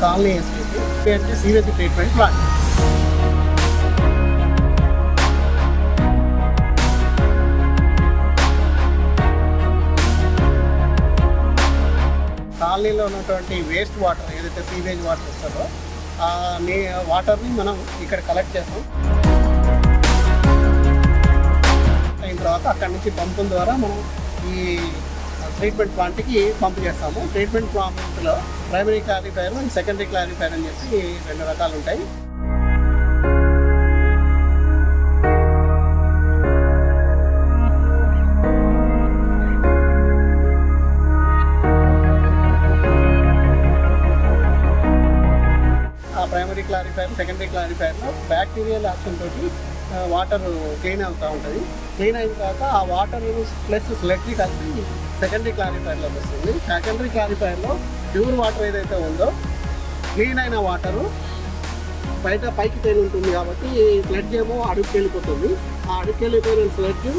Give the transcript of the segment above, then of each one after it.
Colony STP అంటే sewage treatment plant. కాలనీలో ఉన్నటువంటి వేస్ట్ వాటర్ ఏదైతే సీవేజ్ వాటర్ వస్తుందో ఆ వాటర్ని మనం ఇక్కడ కలెక్ట్ చేస్తాం. అయిన తర్వాత అక్కడి నుంచి పంపుల ద్వారా మనం ఈ ట్రీట్మెంట్ ప్లాంట్కి పంప్ చేస్తాము. ట్రీట్మెంట్ ప్లాంట్లో primary clarifier and secondary clarifier అని చెప్పి 2 రకాలు ఉంటాయి. ప్రైమరీ క్లారిఫైర్ సెకండరీ క్లారిఫైర్లో బ్యాక్టీరియల్ యాక్షన్ తోటి వాటర్ క్లీన్ అవుతూ ఉంటుంది. క్లీన్ అయిన తర్వాత ఆ వాటర్ ప్లస్ స్లెడ్జీ కలిసి సెకండరీ క్లారిఫైర్లోకి వస్తుంది. సెకండరీ క్లారిఫైర్లో ప్యూర్ వాటర్ ఏదైతే ఉందో క్లీన్ అయిన వాటరు పైకి తేలి ఉంటుంది కాబట్టి స్లెడ్జ్ ఏమో అడుగుకి వెళ్ళిపోతుంది. ఆ అడుగుకి వెళ్ళిపోయిన స్లెడ్జ్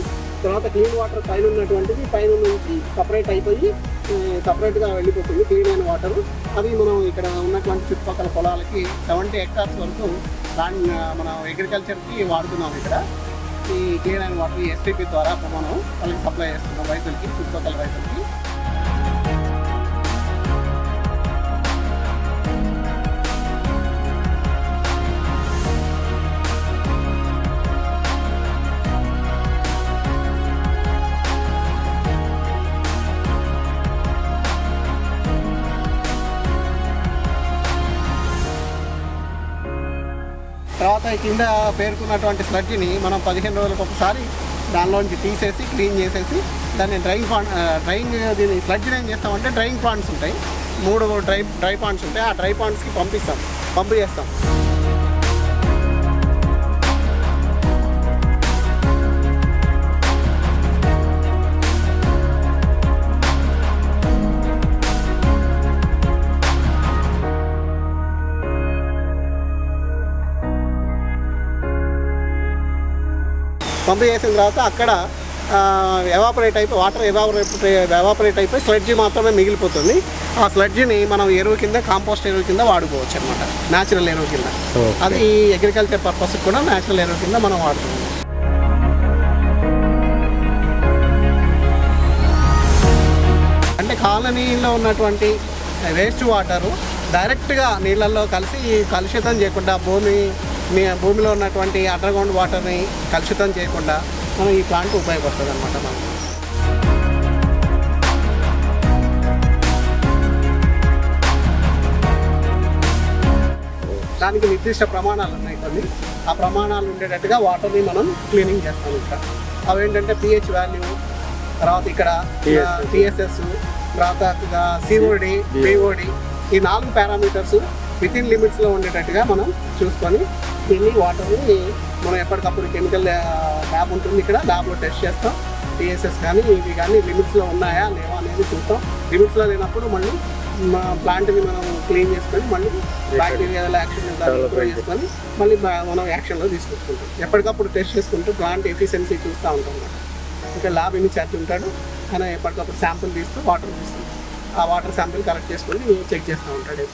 తర్వాత క్లీన్ వాటర్ పైన ఉన్నటువంటిది పైన నుంచి సపరేట్ అయిపోయి సపరేట్గా వెళ్ళిపోతుంది క్లీన్ అయిన వాటరు. అది మనం ఇక్కడ ఉన్నటువంటి చుట్టుపక్కల పొలాలకి 70 hectares వరకు మనం అగ్రికల్చర్కి వాడుతున్నాం. ఇక్కడ ఈ క్లీన్ అయిన వాటర్ STP ద్వారా మనం వాళ్ళకి సప్లై చేస్తున్నాం రైతులకి, చుట్టుపక్కల రైతులకి. తర్వాత కింద పేర్కొన్నటువంటి స్లడ్జిని మనం 15 రోజులకు ఒకసారి దానిలోంచి తీసేసి క్లీన్ చేసేసి దాన్ని దీని స్లడ్జిని ఏం చేస్తామంటే డ్రైయింగ్ పాండ్స్ ఉంటాయి, 3 డ్రై పాండ్స్ ఉంటాయి. ఆ డ్రై పాండ్స్కి పంపు చేస్తాం. పంపు చేసిన తర్వాత అక్కడ వాటర్ ఎవాపరేట్ అయిపోయి స్లడ్జీ మాత్రమే మిగిలిపోతుంది. ఆ స్లడ్జీని మనం ఎరువు కింద, కాంపోస్ట్ ఎరువు కింద వాడుకోవచ్చు అనమాట, న్యాచురల్ ఎరువు కింద. అది అగ్రికల్చర్ పర్పస్కి కూడా న్యాచురల్ ఎరువు కింద మనం వాడుతున్నాం. అంటే కాలనీలో ఉన్నటువంటి వేస్ట్ వాటరు డైరెక్ట్గా నీళ్ళల్లో కలిసి కలుషితం చేయకుండా భూమిలో ఉన్నటువంటి అండర్ గ్రౌండ్ వాటర్ని కలుషితం చేయకుండా మనం ఈ ప్లాంట్ ఉపయోగపడుతుంది అనమాట. మనకు దానికి నిర్దిష్ట ప్రమాణాలు ఉన్నాయి కొన్ని. ఆ ప్రమాణాలు ఉండేటట్టుగా వాటర్ని మనం క్లీనింగ్ చేస్తాం. ఇక్కడ అవి ఏంటంటే pH వాల్యూ, తర్వాత ఇక్కడ TSS, తర్వాత COD, BOD, ఈ 4 పారామీటర్స్ వితిన్ లిమిట్స్లో ఉండేటట్టుగా మనం చూసుకొని దీన్ని వాటర్ని మనం ఎప్పటికప్పుడు కెమికల్ ల్యాబ్ ఉంటుంది, ఇక్కడ ల్యాబ్లో టెస్ట్ చేస్తాం. TSS కానీ ఇవి కానీ లిమిట్స్లో ఉన్నాయా లేవా అనేది చూస్తాం. లిమిట్స్లో లేనప్పుడు మళ్ళీ ప్లాంట్ని మనం క్లీన్ చేసుకొని మళ్ళీ బ్యాక్టీరియల్ యాక్షన్ చేసుకొని మళ్ళీ మనం యాక్షన్లో తీసుకొచ్చుకుంటాం. ఎప్పటికప్పుడు టెస్ట్ చేసుకుంటూ ప్లాంట్ ఎఫిషియన్సీ చూస్తూ ఉంటాం. ఇంకా ల్యాబ్ ఇన్ఛార్జ్ ఉంటాడు, ఆయన ఎప్పటికప్పుడు శాంపుల్ తీస్తూ వాటర్ తీస్తాం. ఆ వాటర్ శాంపుల్ కలెక్ట్ చేసుకొని చెక్ చేస్తూ ఉంటాడు.